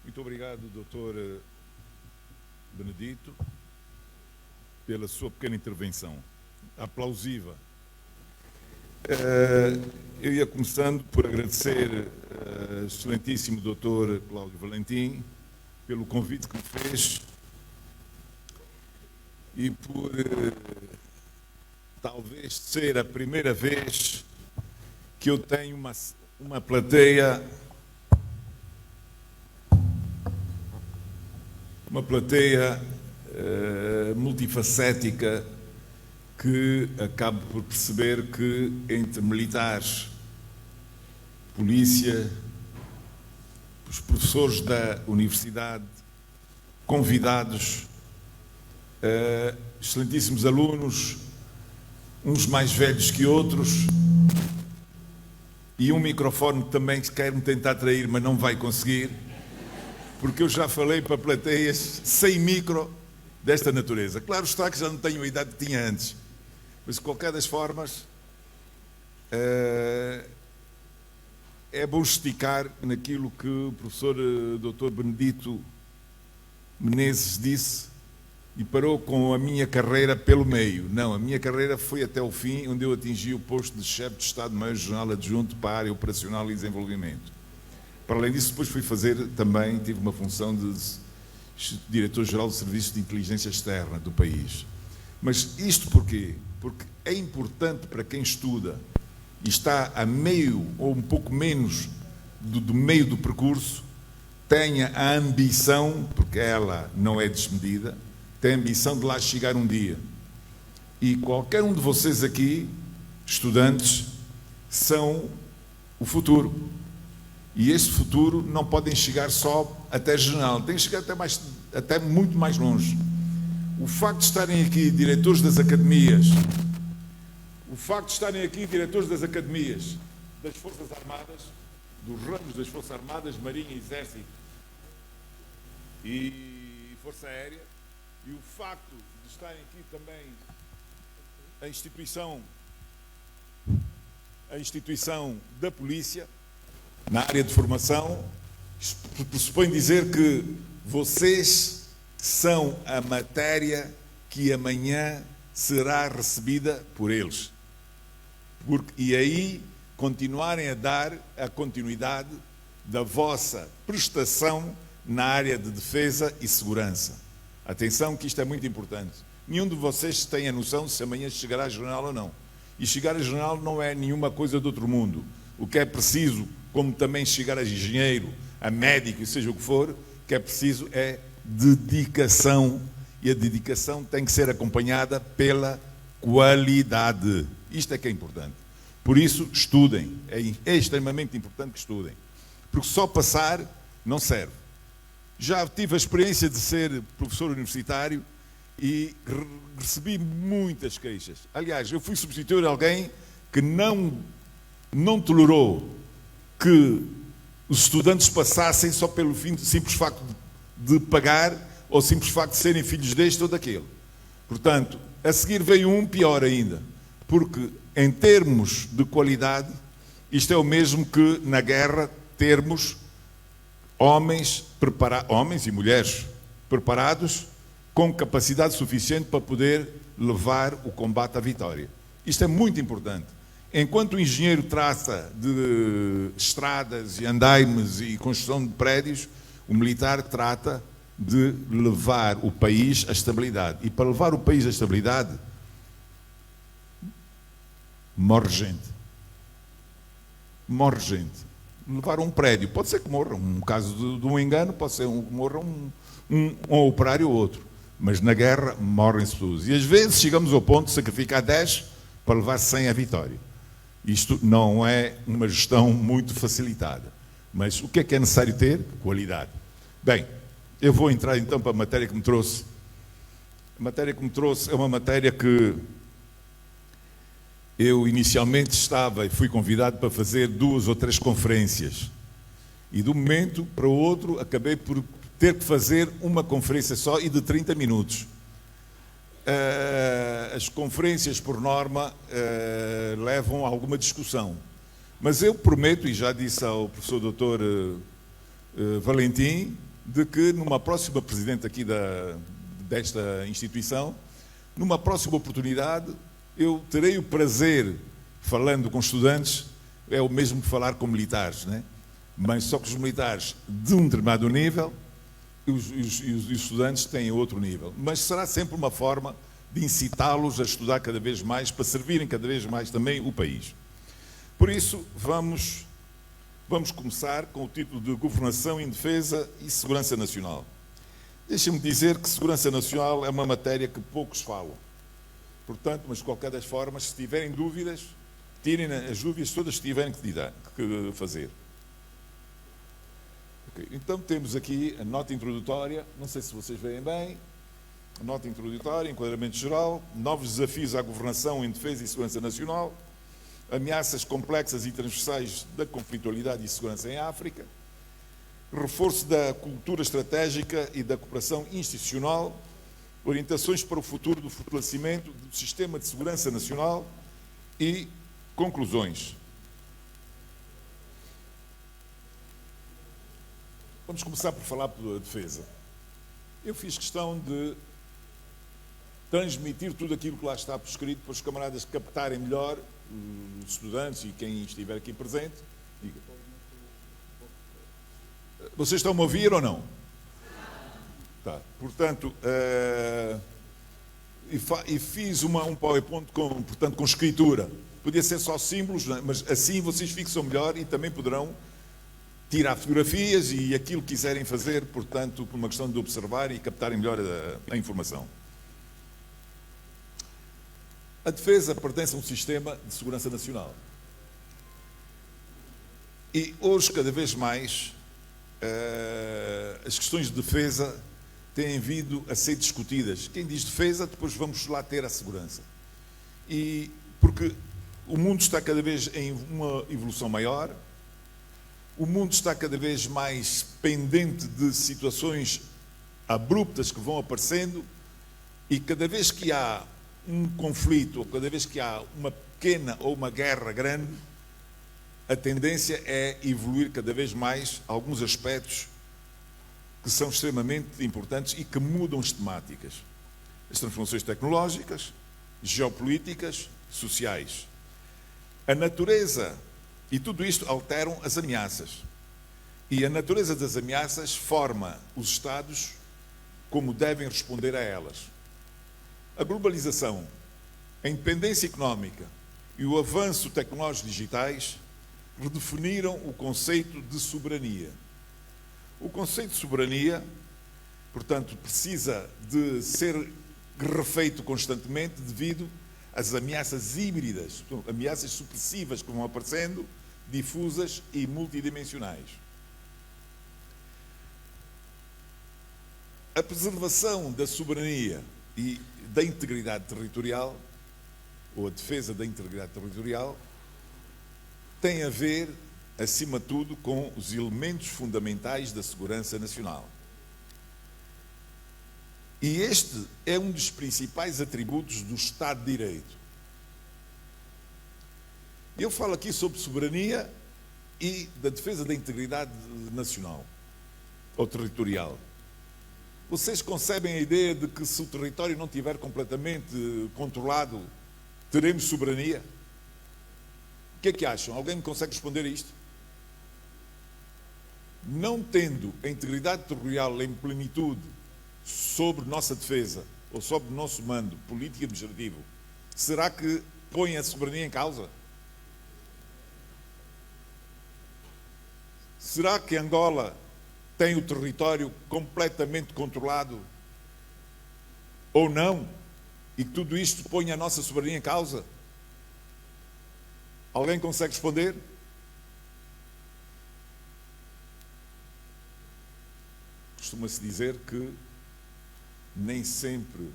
Muito obrigado, Dr. Benedito, pela sua pequena intervenção, aplausiva. Eu ia começando por agradecer ao excelentíssimo Dr. Cláudio Valentim pelo convite que me fez e por talvez ser a primeira vez que eu tenho uma plateia multifacética, que acabo por perceber que entre militares, polícia, os professores da universidade, convidados, excelentíssimos alunos, uns mais velhos que outros, e um microfone também que quer me tentar atrair, mas não vai conseguir, porque eu já falei para plateias sem micro desta natureza. Claro está que já não tenho a idade que tinha antes, mas de qualquer das formas é bom esticar naquilo que o professor Dr. Benedito Menezes disse e parou com a minha carreira pelo meio. Não, a minha carreira foi até o fim, onde eu atingi o posto de chefe de Estado-Maior General Adjunto para a área operacional e desenvolvimento. Para além disso, depois fui fazer também, tive uma função de diretor-geral do Serviço de Inteligência Externa do país. Mas isto porquê? Porque é importante para quem estuda e está a meio ou um pouco menos do meio do percurso, tenha a ambição, porque ela não é desmedida, tem a ambição de lá chegar um dia. E qualquer um de vocês aqui, estudantes, são o futuro. E esse futuro não podem chegar só até general, tem que chegar até muito mais longe. O facto de estarem aqui diretores das academias, das Forças Armadas, dos ramos das Forças Armadas, Marinha, Exército e Força Aérea, e o facto de estarem aqui também a instituição da Polícia, na área de formação, pressupõe dizer que vocês são a matéria que amanhã será recebida por eles. E aí continuarem a dar a continuidade da vossa prestação na área de defesa e segurança. Atenção que isto é muito importante. Nenhum de vocês tem a noção se amanhã chegará a jornal ou não. E chegar a jornal não é nenhuma coisa do outro mundo. O que é preciso, como também chegar a engenheiro, a médico, e seja o que for, o que é preciso é dedicação. E a dedicação tem que ser acompanhada pela qualidade. Isto é que é importante. Por isso, estudem. É extremamente importante que estudem. Porque só passar não serve. Já tive a experiência de ser professor universitário e recebi muitas queixas. Aliás, eu fui substituir alguém que não tolerou que os estudantes passassem só pelo simples facto de pagar ou simples facto de serem filhos deste ou daquele. Portanto, a seguir veio um pior ainda, porque em termos de qualidade, isto é o mesmo que na guerra termos homens e mulheres preparados com capacidade suficiente para poder levar o combate à vitória. Isto é muito importante. Enquanto o engenheiro trata de estradas e andaimes e construção de prédios, o militar trata de levar o país à estabilidade. E para levar o país à estabilidade, morre gente. Morre gente. Levar um prédio, pode ser que morra, um caso de um engano, pode ser que morra um operário ou outro. Mas na guerra morrem-se todos. E às vezes chegamos ao ponto de sacrificar 10 para levar 100 à vitória. Isto não é uma gestão muito facilitada. Mas o que é necessário ter? Qualidade. Bem, eu vou entrar então para a matéria que me trouxe. A matéria que me trouxe é uma matéria que eu inicialmente estava e fui convidado para fazer 2 ou 3 conferências. E de um momento para o outro acabei por ter que fazer uma conferência só e de 30 minutos. As conferências, por norma, levam a alguma discussão. Mas eu prometo, e já disse ao professor Dr. Valentim, de que numa próxima presidente aqui desta instituição, numa próxima oportunidade, eu terei o prazer, falando com estudantes, é o mesmo que falar com militares, né? Mas só que os militares de um determinado nível e os estudantes têm outro nível. Mas será sempre uma forma de incitá-los a estudar cada vez mais, para servirem cada vez mais também o país. Por isso, vamos começar com o título de Governação em Defesa e Segurança Nacional. Deixem-me dizer que segurança nacional é uma matéria que poucos falam. Portanto, mas de qualquer das formas, se tiverem dúvidas, tirem as dúvidas todas que tiverem que fazer. Okay. Então temos aqui a nota introdutória, não sei se vocês veem bem, a nota introdutória, enquadramento geral, novos desafios à governação em defesa e segurança nacional, ameaças complexas e transversais da conflitualidade e segurança em África, reforço da cultura estratégica e da cooperação institucional, orientações para o futuro do fortalecimento do sistema de segurança nacional e conclusões. Vamos começar por falar pela defesa. Eu fiz questão de transmitir tudo aquilo que lá está por escrito para os camaradas captarem melhor, os estudantes e quem estiver aqui presente. Diga. Vocês estão-me a ouvir ou não? Tá. Portanto, e fiz um PowerPoint com escritura. Podia ser só símbolos, mas assim vocês fixam melhor e também poderão tirar fotografias e aquilo que quiserem fazer, portanto, por uma questão de observar e captarem melhor a informação. A defesa pertence a um sistema de segurança nacional. E hoje, cada vez mais, as questões de defesa têm vindo a ser discutidas. Quem diz defesa, depois vamos lá ter a segurança. E porque o mundo está cada vez em uma evolução maior, o mundo está cada vez mais pendente de situações abruptas que vão aparecendo e cada vez que há um conflito, ou cada vez que há uma pequena ou uma guerra grande, a tendência é evoluir cada vez mais alguns aspectos que são extremamente importantes e que mudam as temáticas. As transformações tecnológicas, geopolíticas, sociais. A natureza, e tudo isto alteram as ameaças. E a natureza das ameaças forma os Estados como devem responder a elas. A globalização, a independência económica e o avanço tecnológico digitais redefiniram o conceito de soberania. O conceito de soberania, portanto, precisa de ser refeito constantemente devido às ameaças híbridas, ameaças supressivas que vão aparecendo, difusas e multidimensionais. A preservação da soberania e da integridade territorial, ou a defesa da integridade territorial, tem a ver, acima de tudo, com os elementos fundamentais da segurança nacional. E este é um dos principais atributos do Estado de Direito. Eu falo aqui sobre soberania e da defesa da integridade nacional, ou territorial. Vocês concebem a ideia de que se o território não estiver completamente controlado, teremos soberania? O que é que acham? Alguém me consegue responder a isto? Não tendo a integridade territorial em plenitude sobre nossa defesa, ou sobre o nosso mando político e administrativo, será que põe a soberania em causa? Será que Angola tem o território completamente controlado ou não? E que tudo isto põe a nossa soberania em causa? Alguém consegue responder? Costuma-se dizer que nem sempre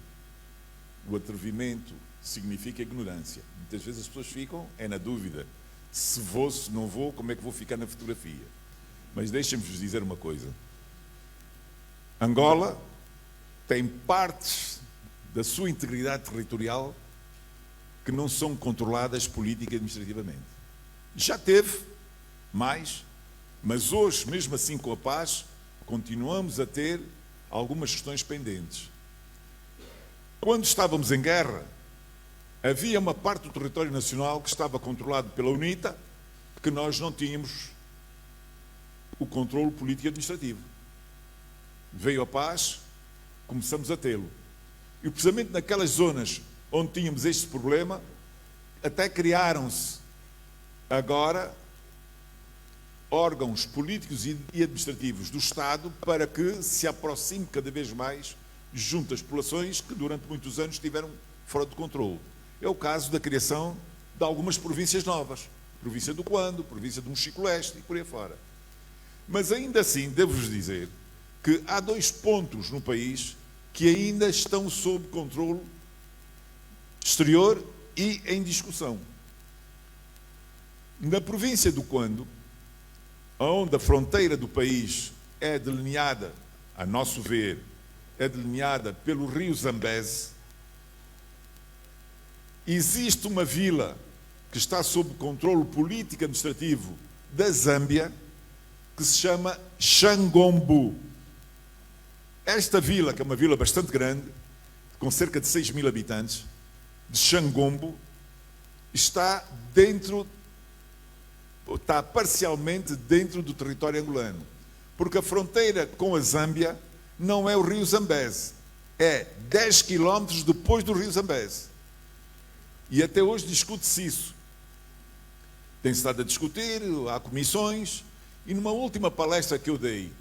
o atrevimento significa ignorância. Muitas vezes as pessoas ficam na dúvida. Se vou, se não vou, como é que vou ficar na fotografia? Mas deixem-me-vos dizer uma coisa. Angola tem partes da sua integridade territorial que não são controladas política e administrativamente. Já teve mais, mas hoje, mesmo assim com a paz, continuamos a ter algumas questões pendentes. Quando estávamos em guerra, havia uma parte do território nacional que estava controlado pela UNITA, que nós não tínhamos o controle político e administrativo. Veio a paz, começamos a tê-lo. E precisamente naquelas zonas onde tínhamos este problema, até criaram-se agora órgãos políticos e administrativos do Estado para que se aproxime cada vez mais junto às populações que durante muitos anos estiveram fora de controle. É o caso da criação de algumas províncias novas. Província do Quando, província do Mochico-Leste e por aí fora. Mas ainda assim, devo-vos dizer que há 2 pontos no país que ainda estão sob controle exterior e em discussão. Na província do Quando, onde a fronteira do país é delineada, a nosso ver, é delineada pelo rio Zambeze, existe uma vila que está sob controle político e administrativo da Zâmbia, que se chama Xangombo. Esta vila, que é uma vila bastante grande, com cerca de 6.000 habitantes, de Xangombo, está parcialmente dentro do território angolano, porque a fronteira com a Zâmbia não é o rio Zambeze, é 10 quilómetros depois do rio Zambeze. E até hoje discute-se isso. Tem-se estado a discutir, há comissões, e numa última palestra que eu dei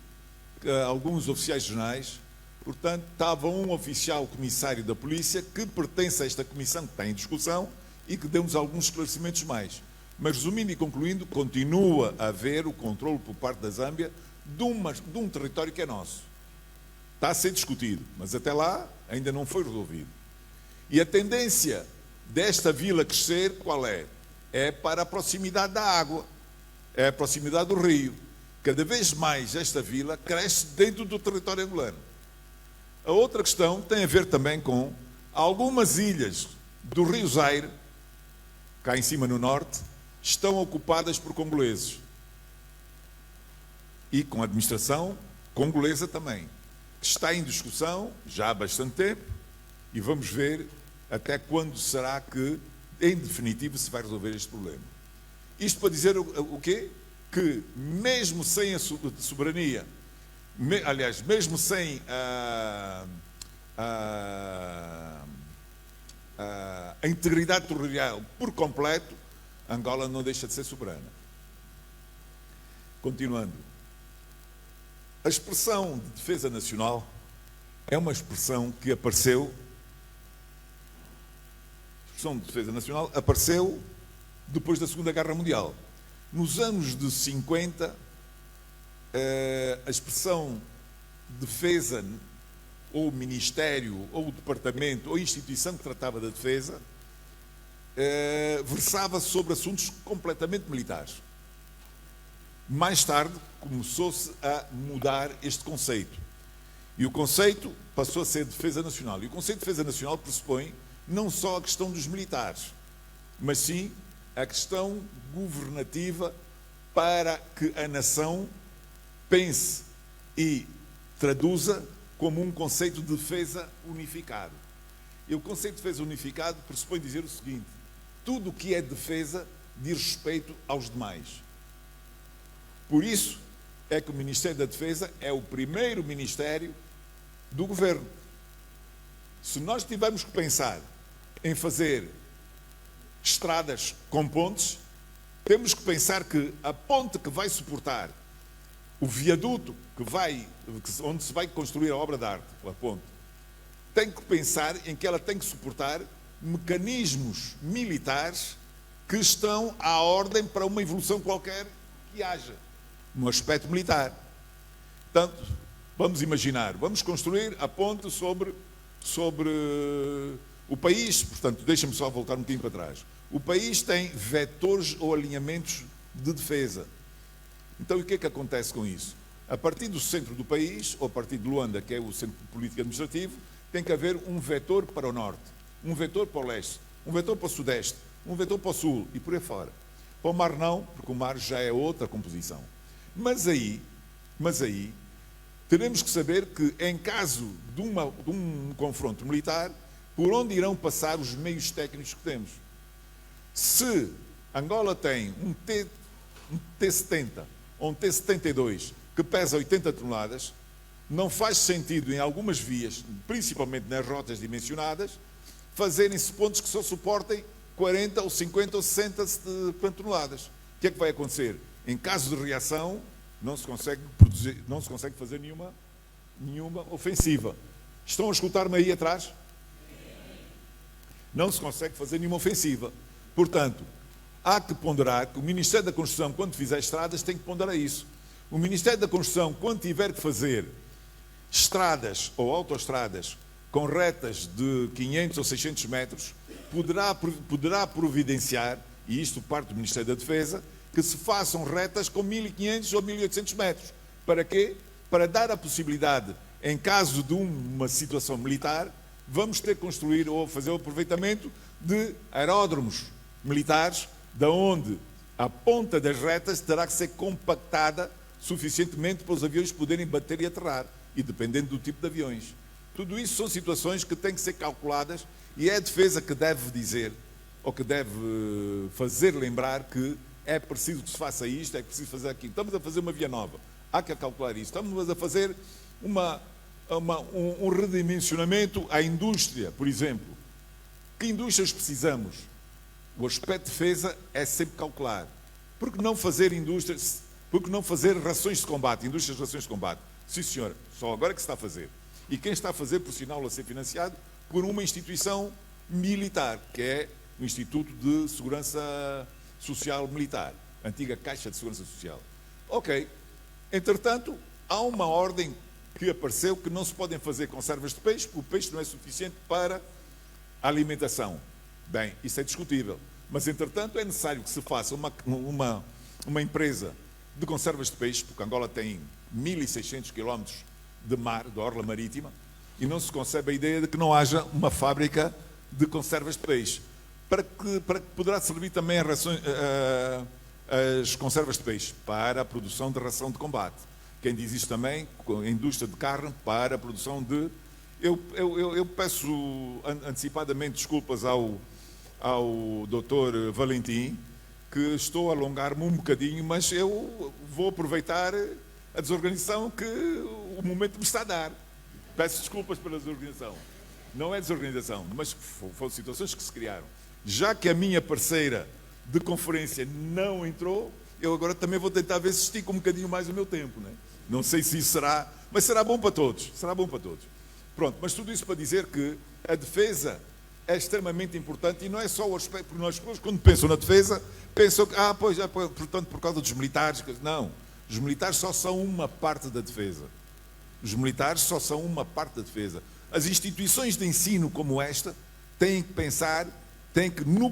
a alguns oficiais regionais, portanto, estava um oficial comissário da polícia que pertence a esta comissão que está em discussão e que deu-nos alguns esclarecimentos mais. Mas, resumindo e concluindo, continua a haver o controle por parte da Zâmbia de um território que é nosso. Está a ser discutido, mas até lá ainda não foi resolvido. E a tendência desta vila crescer, qual é? É para a proximidade da água, é a proximidade do rio. Cada vez mais esta vila cresce dentro do território angolano. A outra questão tem a ver também com algumas ilhas do rio Zaire, cá em cima no norte, estão ocupadas por congoleses. E com a administração congolesa também, que está em discussão já há bastante tempo, e vamos ver até quando será que, em definitivo, se vai resolver este problema. Isto para dizer o quê? Que mesmo sem a soberania, aliás, mesmo sem a integridade territorial por completo, Angola não deixa de ser soberana. Continuando. A expressão de defesa nacional é uma expressão que apareceu. A expressão de defesa nacional apareceu depois da Segunda Guerra Mundial. Nos anos de 50, a expressão defesa, ou ministério, ou departamento, ou instituição que tratava da defesa, versava sobre assuntos completamente militares. Mais tarde, começou-se a mudar este conceito. E o conceito passou a ser defesa nacional. E o conceito de defesa nacional pressupõe não só a questão dos militares, mas sim a questão governativa para que a nação pense e traduza como um conceito de defesa unificado. E o conceito de defesa unificado pressupõe dizer o seguinte: tudo o que é defesa diz respeito aos demais. Por isso é que o Ministério da Defesa é o primeiro ministério do governo. Se nós tivermos que pensar em fazer estradas com pontes, temos que pensar que a ponte que vai suportar o viaduto onde se vai construir a obra de arte, a ponte, tem que pensar em que ela tem que suportar mecanismos militares que estão à ordem para uma evolução qualquer que haja no aspecto militar. Portanto, vamos imaginar, vamos construir a ponte sobre o país. Portanto, deixa-me só voltar um bocadinho para trás. O país tem vetores ou alinhamentos de defesa. Então, o que é que acontece com isso? A partir do centro do país, ou a partir de Luanda, que é o centro político administrativo, tem que haver um vetor para o norte, um vetor para o leste, um vetor para o sudeste, um vetor para o sul e por aí fora. Para o mar não, porque o mar já é outra composição. Mas aí, teremos que saber que, em caso de um confronto militar, por onde irão passar os meios técnicos que temos. Se Angola tem um T-70 ou um T-72 que pesa 80 toneladas, não faz sentido em algumas vias, principalmente nas rotas dimensionadas, fazerem-se pontos que só suportem 40 ou 50 ou 60 toneladas. O que é que vai acontecer? Em caso de reação, não se consegue fazer nenhuma ofensiva. Estão a escutar-me aí atrás? Não se consegue fazer nenhuma ofensiva. Portanto, há que ponderar que o Ministério da Construção, quando fizer estradas, tem que ponderar isso. O Ministério da Construção, quando tiver que fazer estradas ou autoestradas com retas de 500 ou 600 metros, poderá providenciar, e isto parte do Ministério da Defesa, que se façam retas com 1.500 ou 1.800 metros. Para quê? Para dar a possibilidade, em caso de uma situação militar, vamos ter que construir ou fazer o aproveitamento de aeródromos militares, da onde a ponta das retas terá que ser compactada suficientemente para os aviões poderem bater e aterrar, e dependendo do tipo de aviões. Tudo isso são situações que têm que ser calculadas e é a defesa que deve dizer, ou que deve fazer lembrar que é preciso que se faça isto, é preciso fazer aquilo. Estamos a fazer uma via nova, há que calcular isso. Estamos a fazer um redimensionamento à indústria, por exemplo. Que indústrias precisamos? O aspecto de defesa é sempre calcular. Por que não fazer indústrias, por que não fazer rações de combate, indústrias de rações de combate? Sim, senhora, só agora que se está a fazer. E quem está a fazer, por sinal, a ser financiado por uma instituição militar, que é o Instituto de Segurança Social Militar, antiga Caixa de Segurança Social. Ok. Entretanto, há uma ordem que apareceu que não se podem fazer conservas de peixe, porque o peixe não é suficiente para a alimentação. Bem, isso é discutível. Mas, entretanto, é necessário que se faça uma empresa de conservas de peixe, porque Angola tem 1.600 km de mar, de orla marítima, e não se concebe a ideia de que não haja uma fábrica de conservas de peixe, para que poderá servir também as conservas de peixe para a produção de ração de combate. Quem diz isto também, a indústria de carne, para a produção de... Eu peço antecipadamente desculpas ao Dr. Valentim, que estou a alongar-me um bocadinho, mas eu vou aproveitar a desorganização que o momento me está a dar. Peço desculpas pela desorganização. Não é desorganização, mas foram situações que se criaram. Já que a minha parceira de conferência não entrou, eu agora também vou tentar ver se estico um bocadinho mais o meu tempo, né? Não sei se isso será, mas será bom para todos. Será bom para todos. Pronto, mas tudo isso para dizer que a defesa é extremamente importante e não é só o aspecto, porque nós, quando pensam na defesa, pensam que, portanto, por causa dos militares. Não, os militares só são uma parte da defesa. Os militares só são uma parte da defesa. As instituições de ensino como esta têm que pensar, têm que, no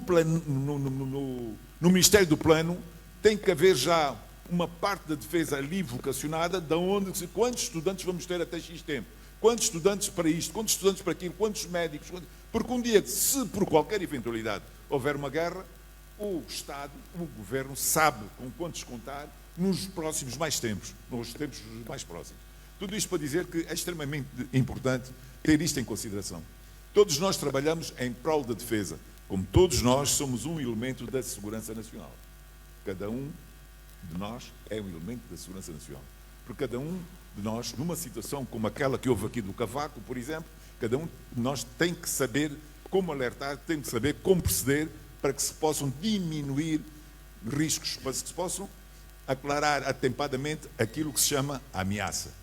Ministério do Plano, tem que haver já uma parte da defesa ali vocacionada, de onde, quantos estudantes vamos ter até X tempo? Quantos estudantes para isto? Quantos estudantes para aquilo? Quantos médicos? Porque um dia, se por qualquer eventualidade houver uma guerra, o Estado, o Governo, sabe com quantos contar nos próximos mais tempos, nos tempos mais próximos. Tudo isto para dizer que é extremamente importante ter isto em consideração. Todos nós trabalhamos em prol da defesa, como todos nós somos um elemento da segurança nacional. Cada um de nós é um elemento da segurança nacional. Porque cada um de nós, numa situação como aquela que houve aqui do Cavaco, por exemplo, cada um de nós tem que saber como alertar, tem que saber como proceder para que se possam diminuir riscos, para que se possam aclarar atempadamente aquilo que se chama ameaça.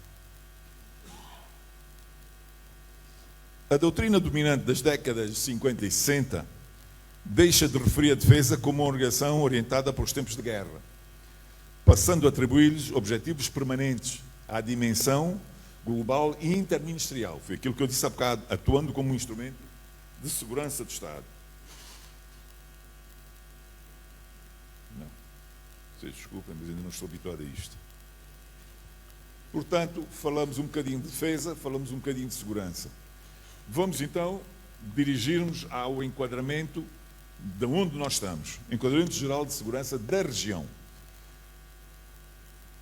A doutrina dominante das décadas de 50 e 60 deixa de referir a defesa como uma organização orientada para os tempos de guerra, passando a atribuir-lhes objetivos permanentes à dimensão global e interministerial. Foi aquilo que eu disse há bocado, atuando como um instrumento de segurança do Estado. Não. Vocês desculpem, mas ainda não estou habituado a isto. Portanto, falamos um bocadinho de defesa, falamos um bocadinho de segurança. Vamos então dirigir-nos ao enquadramento de onde nós estamos. Enquadramento geral de segurança da região.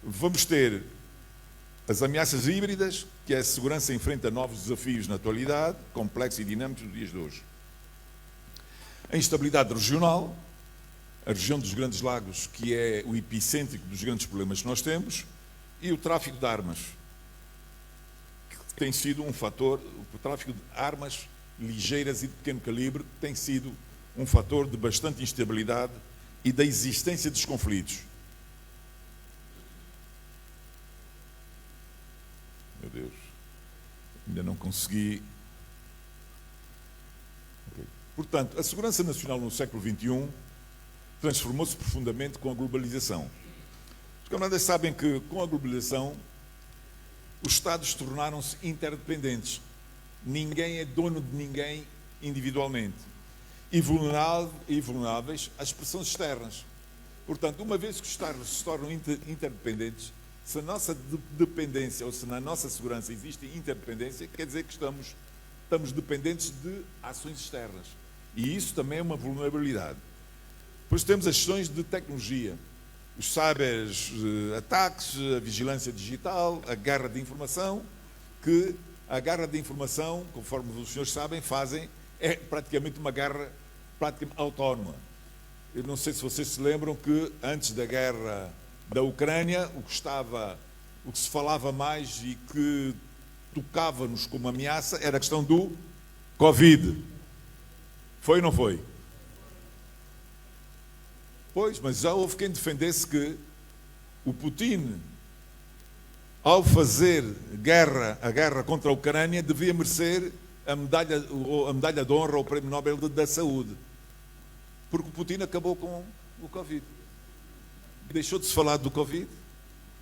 Vamos ter As ameaças híbridas, que é a segurança enfrenta novos desafios na atualidade, complexos e dinâmicos nos dias de hoje. A instabilidade regional, a região dos Grandes Lagos, que é o epicêntrico dos grandes problemas que nós temos, e o tráfico de armas, que tem sido um fator, o tráfico de armas ligeiras e de pequeno calibre tem sido um fator de bastante instabilidade e da existência dos conflitos. Meu Deus, ainda não consegui. Okay. Portanto, a segurança nacional no século XXI transformou-se profundamente com a globalização. Os camaradas sabem que, com a globalização, os Estados tornaram-se interdependentes. Ninguém é dono de ninguém individualmente. E vulneráveis às pressões externas. Portanto, uma vez que os Estados se tornam interdependentes, se a nossa dependência ou se na nossa segurança existe interdependência, quer dizer que estamos dependentes de ações externas. E isso também é uma vulnerabilidade. Depois temos as questões de tecnologia, os cyber-ataques, a vigilância digital, a guerra de informação, que a guerra de informação, conforme os senhores sabem, é praticamente uma guerra praticamente autónoma. Eu não sei se vocês se lembram que antes da guerra da Ucrânia, o que se falava mais e que tocava-nos como ameaça era a questão do Covid. Foi ou não foi? Pois, mas já houve quem defendesse que o Putin, ao fazer a guerra contra a Ucrânia, devia merecer a medalha de honra ao Prémio Nobel da Saúde. Porque o Putin acabou com o Covid. Deixou de se falar do Covid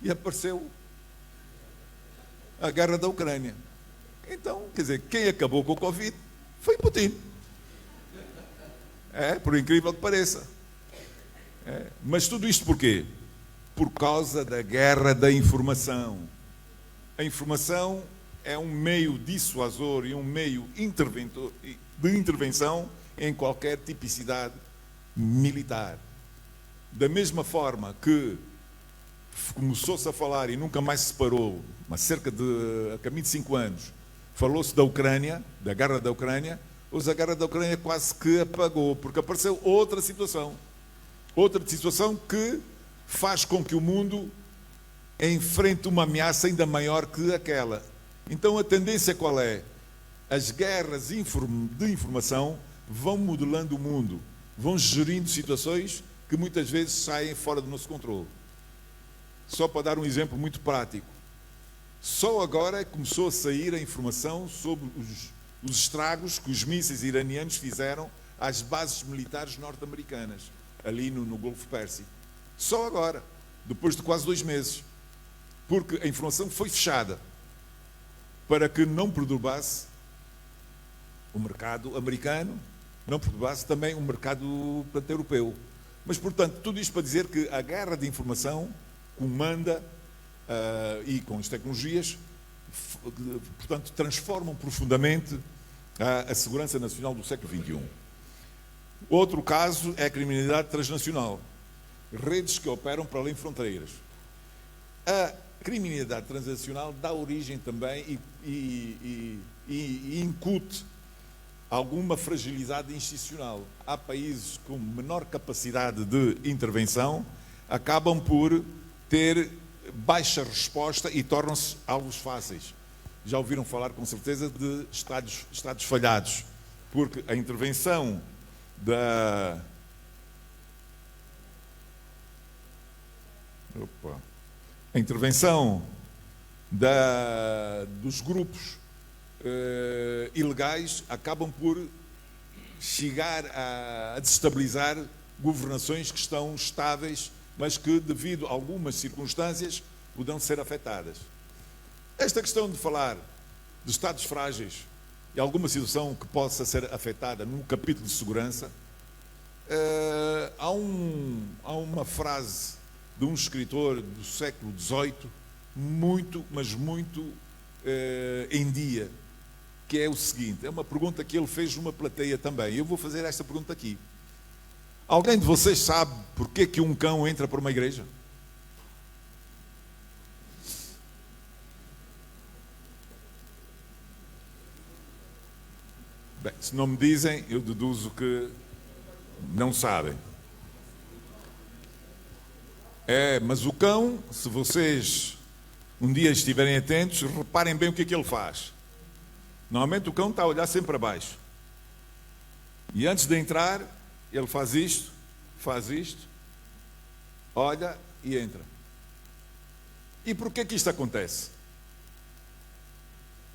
e apareceu a guerra da Ucrânia. Então, quer dizer, quem acabou com o Covid foi Putin. Por incrível que pareça. Mas tudo isto por quê? Por causa da guerra da informação. A informação é um meio dissuasor e um meio de intervenção em qualquer tipicidade militar. Da mesma forma que começou-se a falar e nunca mais se parou, mas a caminho de 5 anos, falou-se da Ucrânia, da guerra da Ucrânia, hoje a guerra da Ucrânia quase que apagou, porque apareceu outra situação que faz com que o mundo enfrente uma ameaça ainda maior que aquela. Então a tendência qual é? As guerras de informação vão modelando o mundo, vão gerindo situações que muitas vezes saem fora do nosso controle. Só para dar um exemplo muito prático, só agora começou a sair a informação sobre os estragos que os mísseis iranianos fizeram às bases militares norte-americanas, ali no Golfo Pérsico. Só agora, depois de quase 2 meses. Porque a informação foi fechada para que não perturbasse o mercado americano, não perturbasse também o mercado europeu. Mas, portanto, tudo isto para dizer que a guerra de informação comanda e com as tecnologias, portanto, transformam profundamente a segurança nacional do século XXI. Outro caso é a criminalidade transnacional. Redes que operam para além de fronteiras. A criminalidade transnacional dá origem também e incute alguma fragilidade institucional. Há países com menor capacidade de intervenção, acabam por ter baixa resposta e tornam-se alvos fáceis. Já ouviram falar com certeza de estados falhados, porque a intervenção dos grupos ilegais acabam por chegar a desestabilizar governações que estão estáveis, mas que, devido a algumas circunstâncias, poderão ser afetadas. Esta questão de falar de estados frágeis e alguma situação que possa ser afetada no capítulo de segurança, há uma frase de um escritor do século XVIII, muito, mas muito em dia, que é o seguinte, é uma pergunta que ele fez numa plateia também. Eu vou fazer esta pergunta aqui. Alguém de vocês sabe porque que um cão entra por uma igreja? Bem, se não me dizem, eu deduzo que não sabem. Mas o cão, se vocês um dia estiverem atentos, reparem bem o que é que ele faz. Normalmente o cão está a olhar sempre para baixo. E antes de entrar, ele faz isto, olha e entra. E porquê que isto acontece?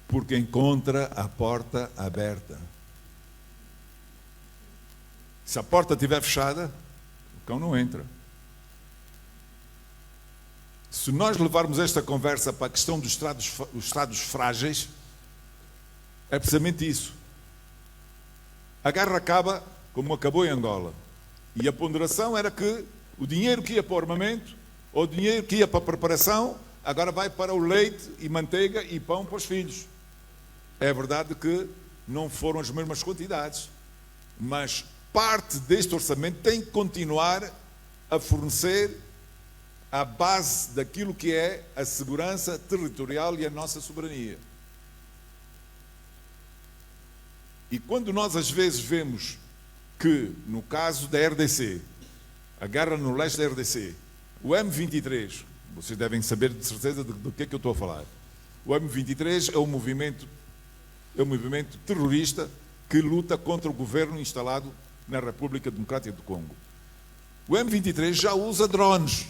Porque encontra a porta aberta. Se a porta estiver fechada, o cão não entra. Se nós levarmos esta conversa para a questão dos estados frágeis, é precisamente isso. A guerra acaba como acabou em Angola. E a ponderação era que o dinheiro que ia para o armamento, ou o dinheiro que ia para a preparação, agora vai para o leite e manteiga e pão para os filhos. É verdade que não foram as mesmas quantidades, mas parte deste orçamento tem que continuar a fornecer a base daquilo que é a segurança territorial e a nossa soberania. E quando nós às vezes vemos que, no caso da RDC, a guerra no leste da RDC, o M23, vocês devem saber de certeza do que é que eu estou a falar. O M23 é um movimento terrorista que luta contra o governo instalado na República Democrática do Congo. O M23 já usa drones.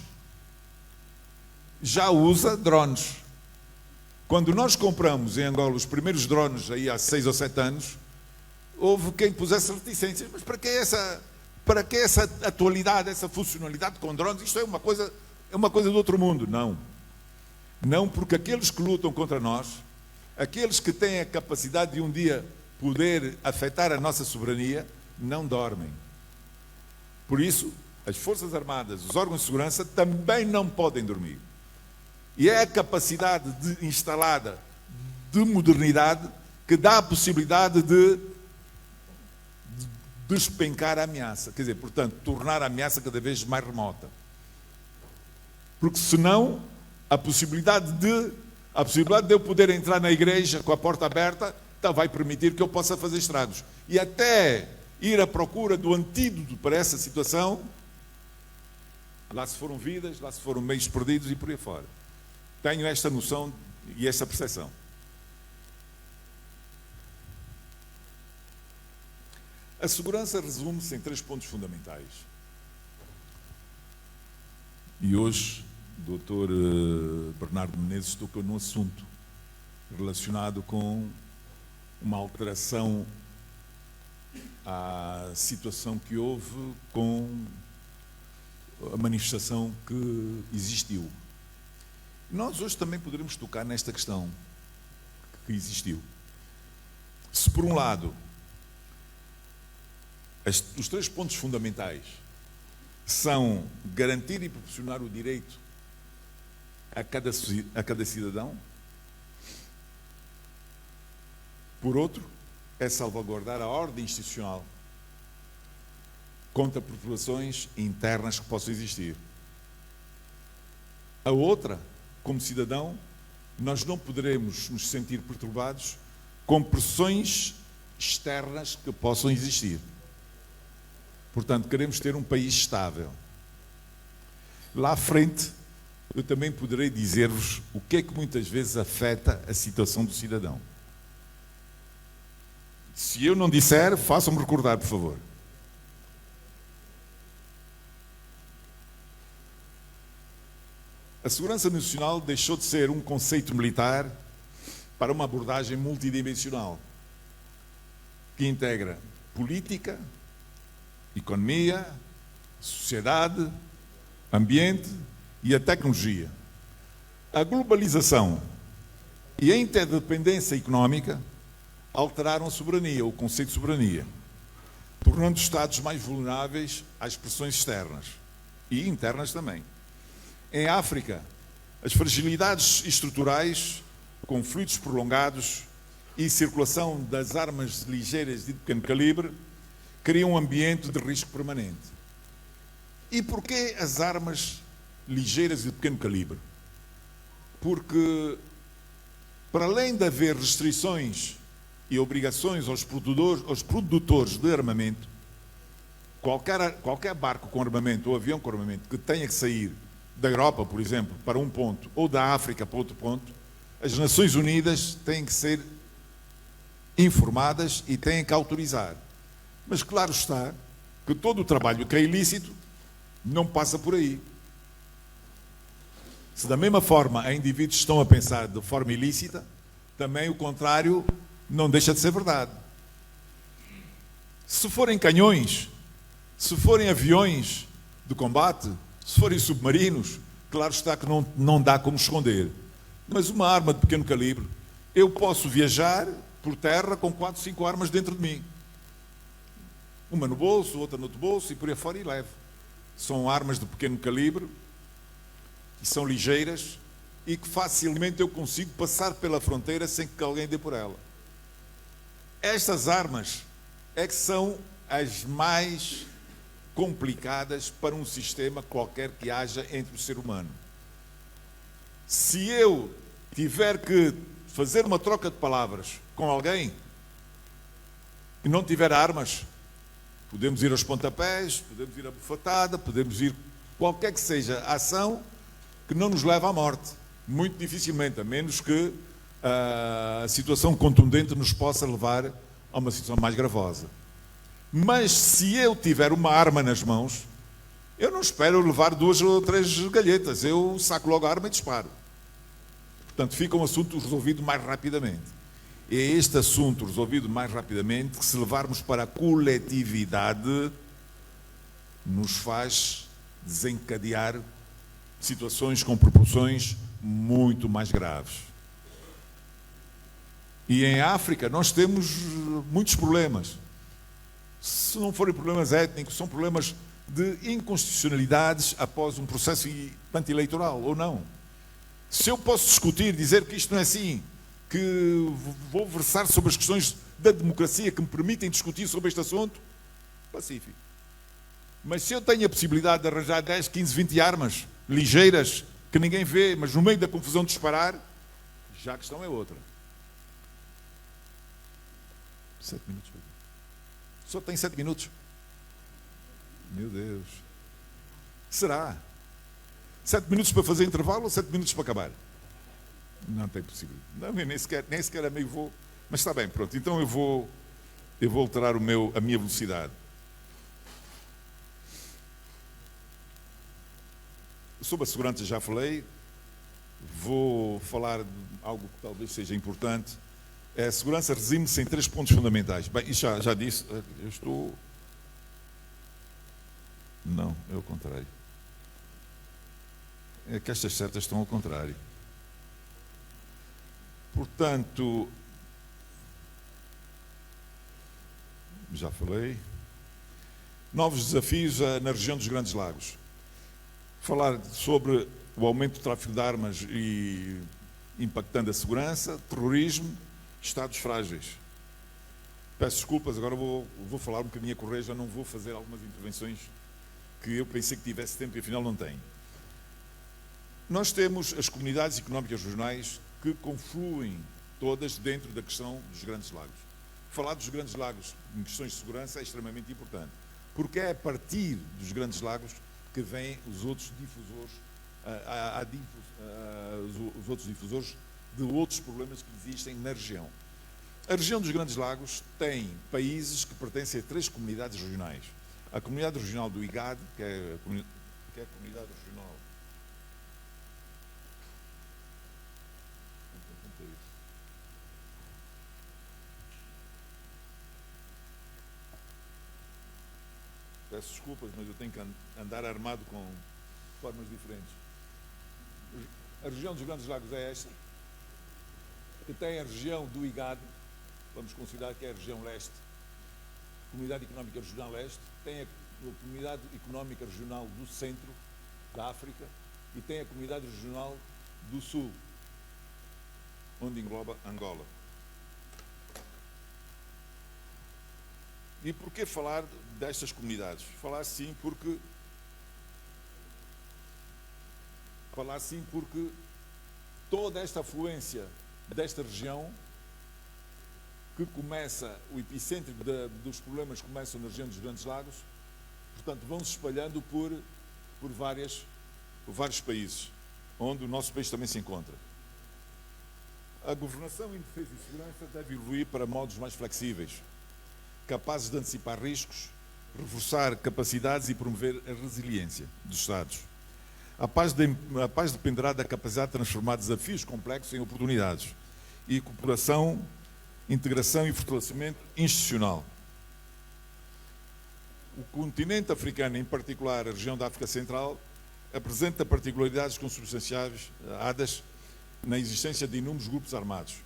Quando nós compramos em Angola os primeiros drones, aí há 6 ou 7 anos, houve quem pusesse reticências. Mas para que essa atualidade, essa funcionalidade com drones? Isto é uma coisa do outro mundo. Não, porque aqueles que lutam contra nós, aqueles que têm a capacidade de um dia poder afetar a nossa soberania, não dormem. Por isso, as Forças Armadas, os órgãos de segurança também não podem dormir. E é a capacidade instalada de modernidade que dá a possibilidade de despencar a ameaça. Quer dizer, portanto, tornar a ameaça cada vez mais remota. Porque senão, a possibilidade de eu poder entrar na igreja com a porta aberta vai permitir que eu possa fazer estragos. E até ir à procura do antídoto para essa situação, lá se foram vidas, lá se foram meios perdidos e por aí fora. Tenho esta noção e esta percepção. A segurança resume-se em 3 pontos fundamentais. E hoje, o Dr. Bernardo Menezes tocou num assunto relacionado com uma alteração à situação que houve com a manifestação que existiu. Nós hoje também poderemos tocar nesta questão que existiu. Se por um lado, os 3 pontos fundamentais são garantir e proporcionar o direito a cada cidadão, por outro, é salvaguardar a ordem institucional contra perturbações internas que possam existir. A outra, como cidadão, nós não poderemos nos sentir perturbados com pressões externas que possam existir. Portanto, queremos ter um país estável. Lá à frente, eu também poderei dizer-vos o que é que muitas vezes afeta a situação do cidadão. Se eu não disser, façam-me recordar, por favor. A segurança nacional deixou de ser um conceito militar para uma abordagem multidimensional que integra política, economia, sociedade, ambiente e a tecnologia. A globalização e a interdependência económica alteraram a soberania, o conceito de soberania, tornando os Estados mais vulneráveis às pressões externas e internas também. Em África, as fragilidades estruturais, conflitos prolongados e circulação das armas ligeiras de pequeno calibre criam um ambiente de risco permanente. E porquê as armas ligeiras de pequeno calibre? Porque, para além de haver restrições e obrigações aos produtores de armamento, qualquer barco com armamento ou avião com armamento que tenha que sair da Europa, por exemplo, para um ponto, ou da África para outro ponto, as Nações Unidas têm que ser informadas e têm que autorizar. Mas claro está que todo o trabalho que é ilícito não passa por aí. Se da mesma forma há indivíduos que estão a pensar de forma ilícita, também o contrário não deixa de ser verdade. Se forem canhões, se forem aviões de combate, se forem submarinos, claro está que não dá como esconder. Mas uma arma de pequeno calibre, eu posso viajar por terra com 4, 5 armas dentro de mim. Uma no bolso, outra no outro bolso e por aí fora e levo. São armas de pequeno calibre, e são ligeiras e que facilmente eu consigo passar pela fronteira sem que alguém dê por ela. Estas armas é que são as mais complicadas para um sistema qualquer que haja entre o ser humano. Se eu tiver que fazer uma troca de palavras com alguém e não tiver armas, podemos ir aos pontapés, podemos ir à bufatada, podemos ir qualquer que seja a ação que não nos leva à morte. Muito dificilmente, a menos que a situação contundente nos possa levar a uma situação mais gravosa. Mas se eu tiver uma arma nas mãos, eu não espero levar 2 ou 3 galhetas, eu saco logo a arma e disparo. Portanto, fica um assunto resolvido mais rapidamente. É este assunto resolvido mais rapidamente que, se levarmos para a coletividade, nos faz desencadear situações com proporções muito mais graves. E em África nós temos muitos problemas. Se não forem problemas étnicos, são problemas de inconstitucionalidades após um processo eleitoral ou não. Se eu posso discutir, dizer que isto não é assim, que vou versar sobre as questões da democracia que me permitem discutir sobre este assunto, pacífico. Mas se eu tenho a possibilidade de arranjar 10, 15, 20 armas ligeiras que ninguém vê, mas no meio da confusão de disparar, já a questão é outra. 7 minutos. Só tem 7 minutos. Meu Deus. Será? 7 minutos para fazer intervalo ou 7 minutos para acabar? Não tem possibilidade. Não, nem sequer a meio vou. Mas está bem, pronto. Então eu vou alterar a minha velocidade. Sobre a segurança já falei. Vou falar de algo que talvez seja importante. A segurança resume-se em 3 pontos fundamentais. Bem, isso já disse. Eu estou... Não, é o contrário. É que estas setas estão ao contrário. Portanto, já falei. Novos desafios na região dos Grandes Lagos. Falar sobre o aumento do tráfico de armas e impactando a segurança, terrorismo, estados frágeis. Peço desculpas, agora vou falar um bocadinho a correr, já não vou fazer algumas intervenções que eu pensei que tivesse tempo e afinal não tenho. Nós temos as comunidades económicas regionais que confluem todas dentro da questão dos Grandes Lagos. Falar dos Grandes Lagos em questões de segurança é extremamente importante, porque é a partir dos Grandes Lagos que vêm os outros difusores, os outros difusores de outros problemas que existem na região. A região dos Grandes Lagos tem países que pertencem a 3 comunidades regionais. A comunidade regional do IGAD, que é a comunidade regional. Peço desculpas, mas eu tenho que andar armado com formas diferentes. A região dos Grandes Lagos é esta, que tem a região do IGAD, vamos considerar que é a região leste, Comunidade Económica Regional Leste, tem a Comunidade Económica Regional do Centro da África e tem a Comunidade Regional do Sul, onde engloba Angola. E porquê falar destas comunidades? Falar sim porque toda esta afluência desta região que começa, o epicentro dos problemas começam na região dos Grandes Lagos, portanto vão se espalhando por vários países, onde o nosso país também se encontra. A governação em defesa e segurança deve evoluir para modos mais flexíveis, capazes de antecipar riscos, reforçar capacidades e promover a resiliência dos Estados. A paz dependerá da capacidade de transformar desafios complexos em oportunidades e cooperação, integração e fortalecimento institucional. O continente africano, em particular a região da África Central, apresenta particularidades consubstanciadas na existência de inúmeros grupos armados.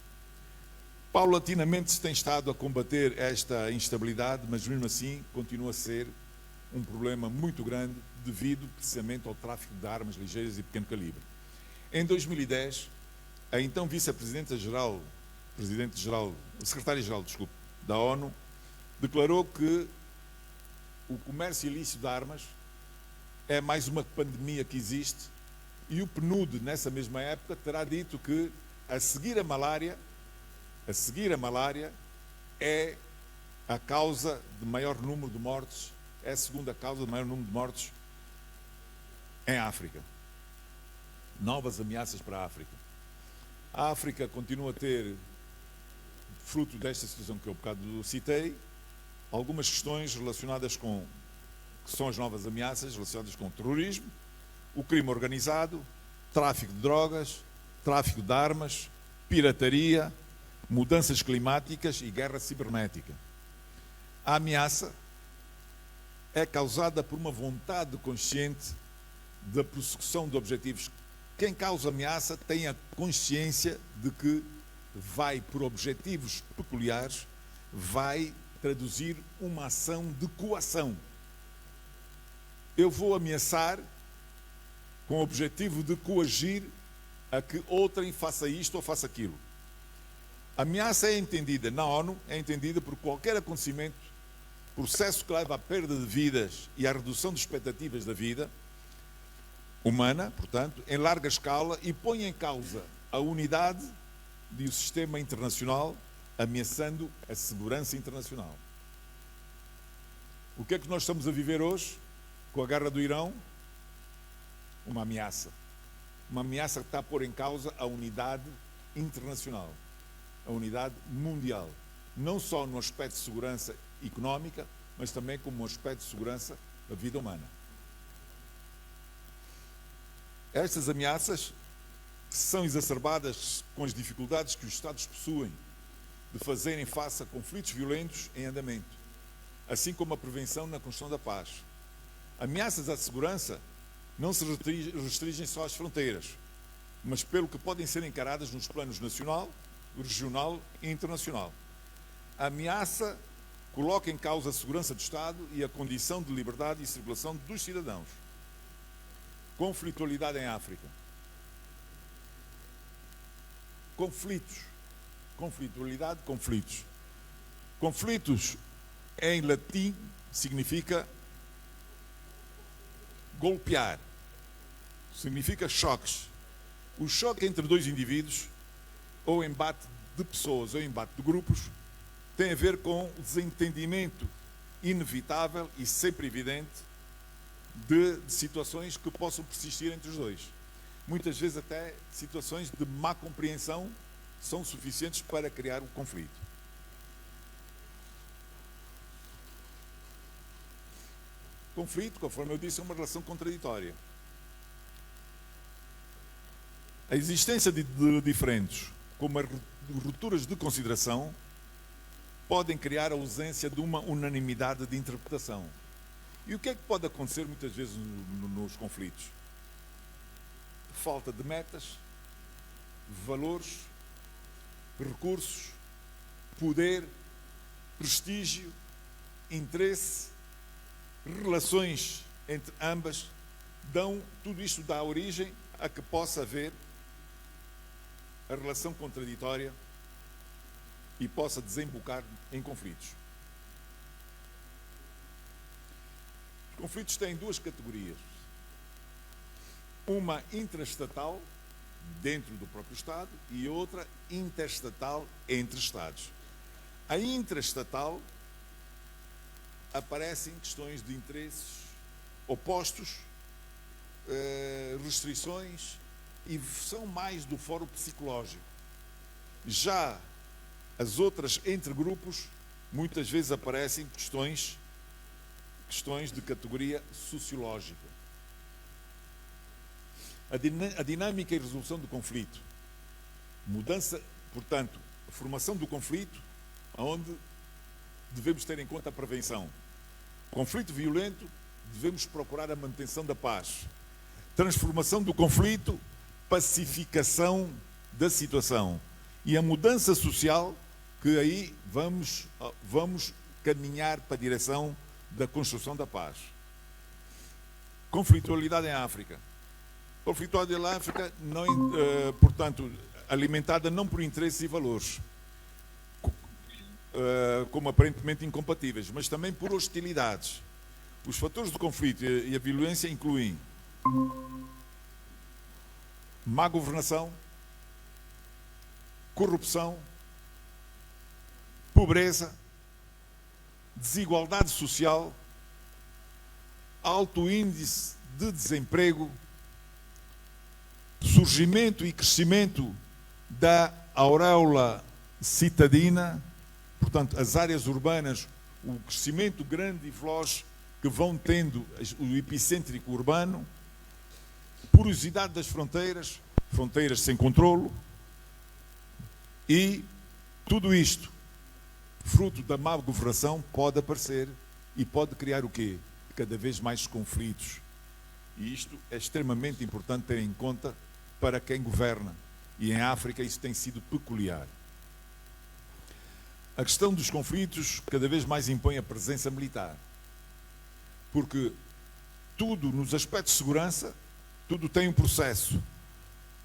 Paulatinamente se tem estado a combater esta instabilidade, mas mesmo assim continua a ser um problema muito grande devido precisamente ao tráfico de armas ligeiras e pequeno calibre. Em 2010, a então secretária-geral da ONU, declarou que o comércio ilícito de armas é mais uma pandemia que existe, e o PNUD, nessa mesma época, terá dito que a seguir a malária é a causa de maior número de mortes, é a segunda causa de maior número de mortes em África. Novas ameaças para a África. A África continua a ter, fruto desta situação que eu há bocado citei, algumas questões relacionadas com, que são as novas ameaças, relacionadas com o terrorismo, o crime organizado, tráfico de drogas, tráfico de armas, pirataria, mudanças climáticas e guerra cibernética. A ameaça é causada por uma vontade consciente da prossecução de objetivos. Quem causa ameaça tem a consciência de que vai, por objetivos peculiares, vai traduzir uma ação de coação. Eu vou ameaçar com o objetivo de coagir a que outrem faça isto ou faça aquilo. A ameaça é entendida na ONU, é entendida por qualquer acontecimento, processo que leva à perda de vidas e à redução de expectativas da vida humana, portanto, em larga escala, e põe em causa a unidade do sistema internacional, ameaçando a segurança internacional. O que é que nós estamos a viver hoje com a guerra do Irão? Uma ameaça que está a pôr em causa a unidade internacional, a unidade mundial, não só no aspecto de segurança económica, mas também como um aspecto de segurança da vida humana. Estas ameaças são exacerbadas com as dificuldades que os Estados possuem de fazerem face a conflitos violentos em andamento, assim como a prevenção na construção da paz. Ameaças à segurança não se restringem só às fronteiras, mas pelo que podem ser encaradas nos planos nacional, regional e internacional. A ameaça coloca em causa a segurança do Estado e a condição de liberdade e circulação dos cidadãos. Conflitualidade em África. Conflitualidade, conflitos. Conflitos, em latim, significa golpear, significa choques. O choque entre dois indivíduos, ou embate de pessoas, ou embate de grupos, tem a ver com o desentendimento inevitável e sempre evidente de situações que possam persistir entre os dois. Muitas vezes até situações de má compreensão são suficientes para criar um conflito. Conflito, conforme eu disse, é uma relação contraditória. A existência de diferentes, como as rupturas de consideração, podem criar a ausência de uma unanimidade de interpretação. E o que é que pode acontecer muitas vezes nos conflitos? Falta de metas, valores, recursos, poder, prestígio, interesse, relações entre ambas, tudo isto dá origem a que possa haver a relação contraditória e possa desembocar em conflitos. Os conflitos têm duas categorias. Uma intraestatal, dentro do próprio Estado, e outra interestatal, entre Estados. A intraestatal aparecem questões de interesses opostos, restrições, e são mais do fórum psicológico. Já as outras entre grupos, muitas vezes aparecem questões de categoria sociológica. A dinâmica e resolução do conflito. Mudança, portanto, a formação do conflito, onde devemos ter em conta a prevenção. Conflito violento, devemos procurar a manutenção da paz. Transformação do conflito, pacificação da situação. E a mudança social, que aí vamos caminhar para a direção da construção da paz. Conflitualidade em África. Conflitualidade em África, não, portanto, alimentada não por interesses e valores, como aparentemente incompatíveis, mas também por hostilidades. Os fatores de conflito e a violência incluem má governação, corrupção, pobreza, desigualdade social, alto índice de desemprego, surgimento e crescimento da auréola citadina, portanto, as áreas urbanas, o crescimento grande e veloz que vão tendo o epicêntrico urbano, porosidade das fronteiras, fronteiras sem controlo, e tudo isto, fruto da má governação, pode aparecer e pode criar o quê? Cada vez mais conflitos. E isto é extremamente importante ter em conta para quem governa. E em África isso tem sido peculiar. A questão dos conflitos cada vez mais impõe a presença militar. Porque tudo, nos aspectos de segurança, tudo tem um processo.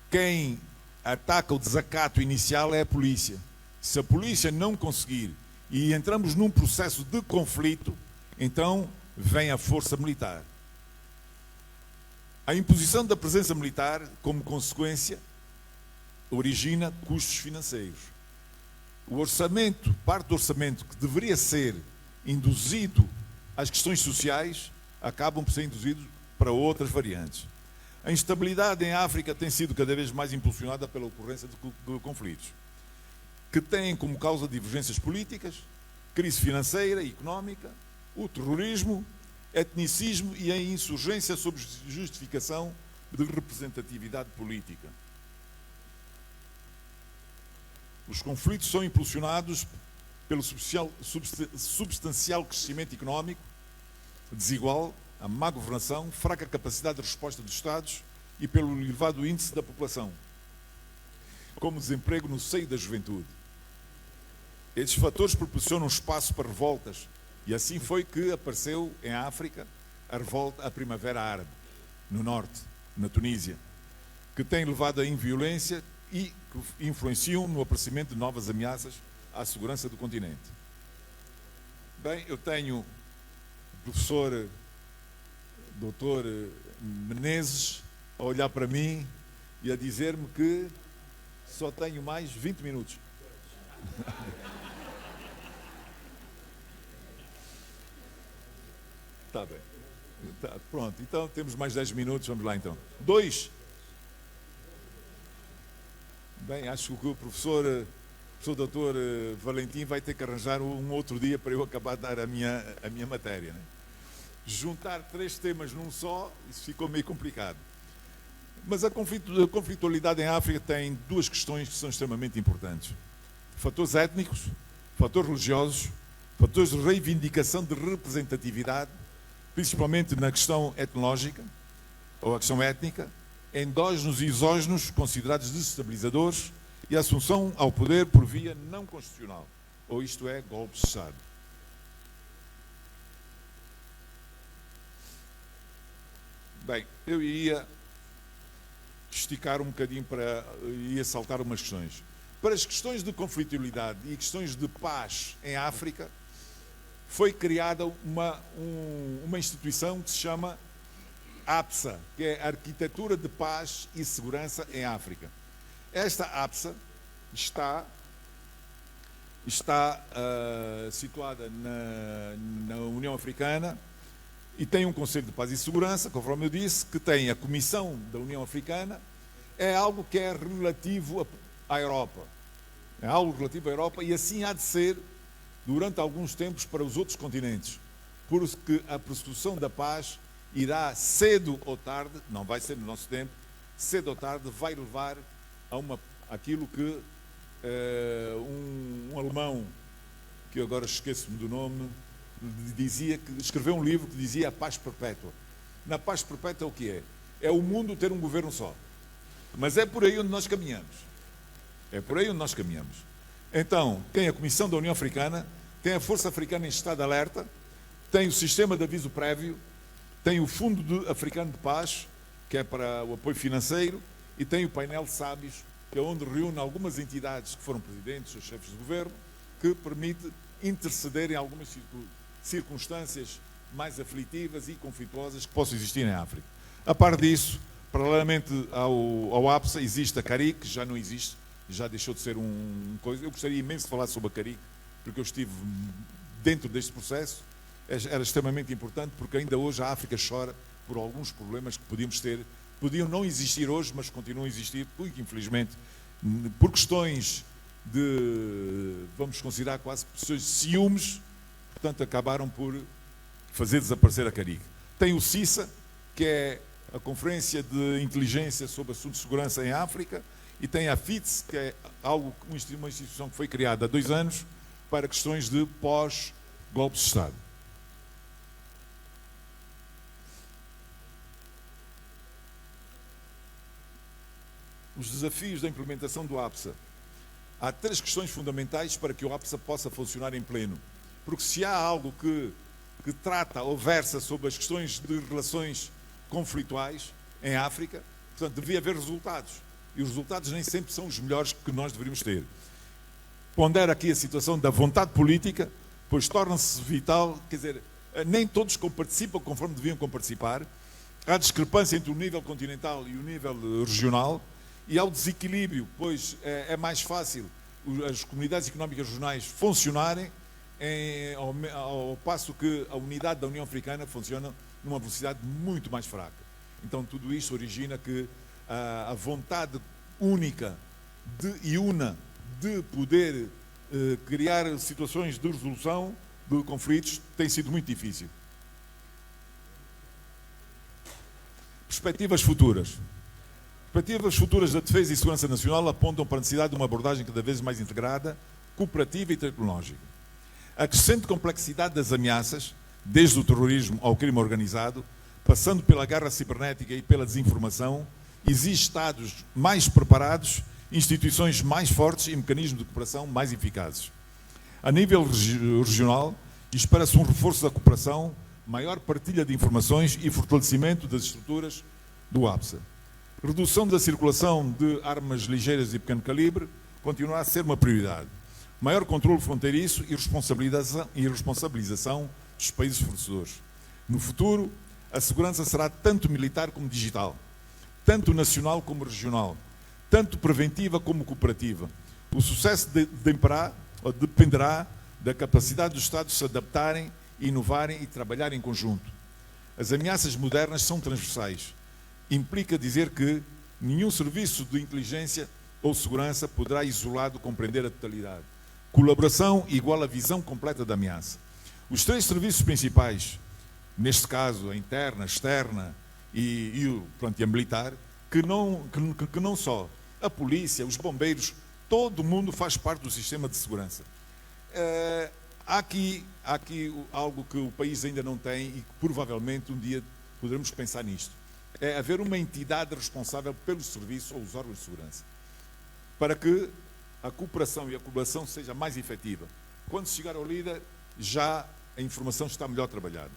Quem ataca o desacato inicial é a polícia. Se a polícia não conseguir e entramos num processo de conflito, então vem a força militar. A imposição da presença militar, como consequência, origina custos financeiros. O orçamento, parte do orçamento que deveria ser induzido às questões sociais, acabam por ser induzidos para outras variantes. A instabilidade em África tem sido cada vez mais impulsionada pela ocorrência de conflitos, que têm como causa divergências políticas, crise financeira e económica, o terrorismo, etnicismo e a insurgência sob justificação de representatividade política. Os conflitos são impulsionados pelo substancial crescimento económico desigual, a má governação, fraca capacidade de resposta dos Estados e pelo elevado índice da população, como desemprego no seio da juventude. Estes fatores proporcionam espaço para revoltas, e assim foi que apareceu em África a revolta, a Primavera Árabe, no norte, na Tunísia, que tem levado à inviolência e que influenciam no aparecimento de novas ameaças à segurança do continente. Bem, eu tenho o professor Dr. Menezes a olhar para mim e a dizer-me que só tenho mais 20 minutos. Está bem. Tá, pronto, então temos mais 10 minutos, vamos lá então. 2. Bem, acho que o professor doutor Valentim vai ter que arranjar um outro dia para eu acabar de dar a minha matéria, né? Juntar 3 temas num só, isso ficou meio complicado. Mas a conflitualidade em África tem 2 questões que são extremamente importantes. Fatores étnicos, fatores religiosos, fatores de reivindicação de representatividade, principalmente na questão etnológica, ou a questão étnica, endógenos e exógenos considerados desestabilizadores e a assunção ao poder por via não constitucional, ou isto é, golpes de Estado. Bem, eu ia esticar um bocadinho ia saltar umas questões. Para as questões de conflitualidade e questões de paz em África, foi criada uma instituição que se chama APSA, que é a Arquitetura de Paz e Segurança em África. Esta APSA está está situada na União Africana e tem um Conselho de Paz e Segurança, conforme eu disse, que tem a Comissão da União Africana, é algo que é relativo à Europa. É algo relativo à Europa e assim há de ser durante alguns tempos para os outros continentes, porque a persecução da paz irá cedo ou tarde, não vai ser no nosso tempo, cedo ou tarde vai levar a aquilo que um alemão, que eu agora esqueço-me do nome, dizia, que escreveu um livro que dizia a paz perpétua. Na paz perpétua o que é? É o mundo ter um governo só. Mas é por aí onde nós caminhamos. É por aí onde nós caminhamos. Então, tem a Comissão da União Africana, tem a Força Africana em estado de alerta, tem o sistema de aviso prévio, tem o Fundo Africano de Paz, que é para o apoio financeiro, e tem o painel de sábios, que é onde reúne algumas entidades que foram presidentes ou chefes de governo, que permite interceder em algumas circunstâncias mais aflitivas e conflituosas que possam existir em África. A par disso, paralelamente ao APSA, existe a CARIC, que já não existe, já deixou de ser coisa. Eu gostaria imenso de falar sobre a CARIC, porque eu estive dentro deste processo, era extremamente importante, porque ainda hoje a África chora por alguns problemas que podiam não existir hoje, mas continuam a existir, porque infelizmente, por questões vamos considerar quase questões de ciúmes, portanto acabaram por fazer desaparecer a CARIC. Tem o CISA, que é a Conferência de Inteligência sobre Assuntos de Segurança em África, e tem a FITS, que é uma instituição que foi criada há 2 anos para questões de pós-golpes de Estado. Os desafios da implementação do APSA. Há 3 questões fundamentais para que o APSA possa funcionar em pleno. Porque se há algo que trata ou versa sobre as questões de relações conflituais em África, portanto, devia haver resultados. E os resultados nem sempre são os melhores que nós deveríamos ter. Pondera aqui a situação da vontade política, pois torna-se vital, quer dizer, nem todos participam conforme deviam participar. Há discrepância entre o nível continental e o nível regional, e há o desequilíbrio, pois é mais fácil as comunidades económicas regionais funcionarem, ao passo que a unidade da União Africana funciona numa velocidade muito mais fraca. Então tudo isto origina que a vontade única e una de poder criar situações de resolução de conflitos tem sido muito difícil. Perspectivas futuras. Perspectivas futuras da defesa e segurança nacional apontam para a necessidade de uma abordagem cada vez mais integrada, cooperativa e tecnológica. A crescente complexidade das ameaças, desde o terrorismo ao crime organizado, passando pela guerra cibernética e pela desinformação, exige Estados mais preparados, instituições mais fortes e mecanismos de cooperação mais eficazes. A nível regional, espera-se um reforço da cooperação, maior partilha de informações e fortalecimento das estruturas do APSA. Redução da circulação de armas ligeiras e pequeno calibre continua a ser uma prioridade. Maior controle fronteiriço e responsabilização dos países fornecedores. No futuro, a segurança será tanto militar como digital, tanto nacional como regional, tanto preventiva como cooperativa. O sucesso dependerá da capacidade dos Estados se adaptarem, inovarem e trabalharem em conjunto. As ameaças modernas são transversais. Implica dizer que nenhum serviço de inteligência ou segurança poderá isolado compreender a totalidade. Colaboração igual à visão completa da ameaça. Os 3 serviços principais, neste caso a interna, a externa e a militar, que não só a polícia, os bombeiros, todo mundo faz parte do sistema de segurança. Há aqui algo que o país ainda não tem e que provavelmente um dia poderemos pensar nisto. É haver uma entidade responsável pelos serviços ou os órgãos de segurança, para que a cooperação e a colaboração seja mais efetiva. Quando se chegar ao líder, já a informação está melhor trabalhada.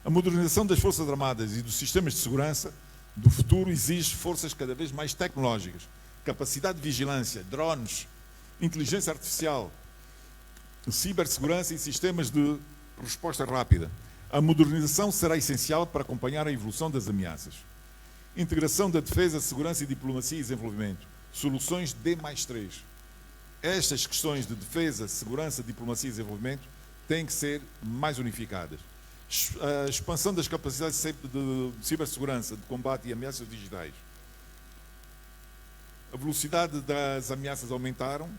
A modernização das Forças Armadas e dos sistemas de segurança do futuro exige forças cada vez mais tecnológicas, capacidade de vigilância, drones, inteligência artificial, cibersegurança e sistemas de resposta rápida. A modernização será essencial para acompanhar a evolução das ameaças. Integração da defesa, segurança e diplomacia e desenvolvimento. Soluções D+3. estas questões de defesa, segurança, diplomacia e desenvolvimento têm que ser mais unificadas. A expansão das capacidades de cibersegurança, de combate e ameaças digitais. A velocidade das ameaças aumentaram,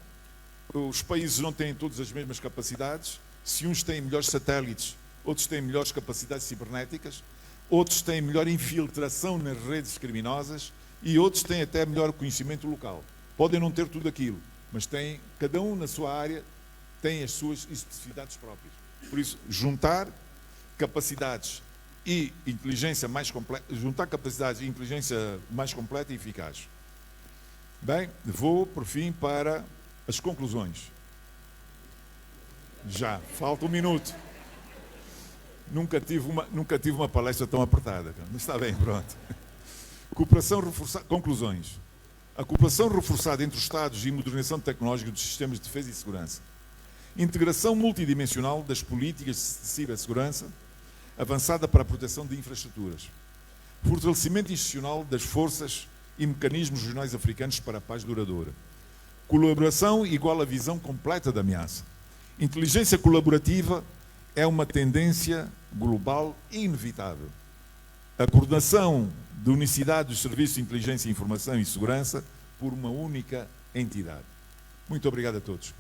os países não têm todas as mesmas capacidades, se uns têm melhores satélites, outros têm melhores capacidades cibernéticas, outros têm melhor infiltração nas redes criminosas e outros têm até melhor conhecimento local. Podem não ter tudo aquilo, mas têm, cada um na sua área tem as suas especificidades próprias. Por isso, juntar capacidades e inteligência mais completa, juntar capacidades e inteligência mais completa e eficaz. Bem, vou, por fim, para as conclusões. Já, falta um minuto. Nunca tive uma palestra tão apertada, mas está bem, pronto. Cooperação reforçada. Conclusões. A cooperação reforçada entre os Estados e modernização tecnológica dos sistemas de defesa e segurança. Integração multidimensional das políticas de cibersegurança, avançada para a proteção de infraestruturas. Fortalecimento institucional das forças e mecanismos regionais africanos para a paz duradoura. Colaboração igual à visão completa da ameaça. Inteligência colaborativa é uma tendência global inevitável. A coordenação da unicidade dos serviços de inteligência, informação e segurança por uma única entidade. Muito obrigado a todos.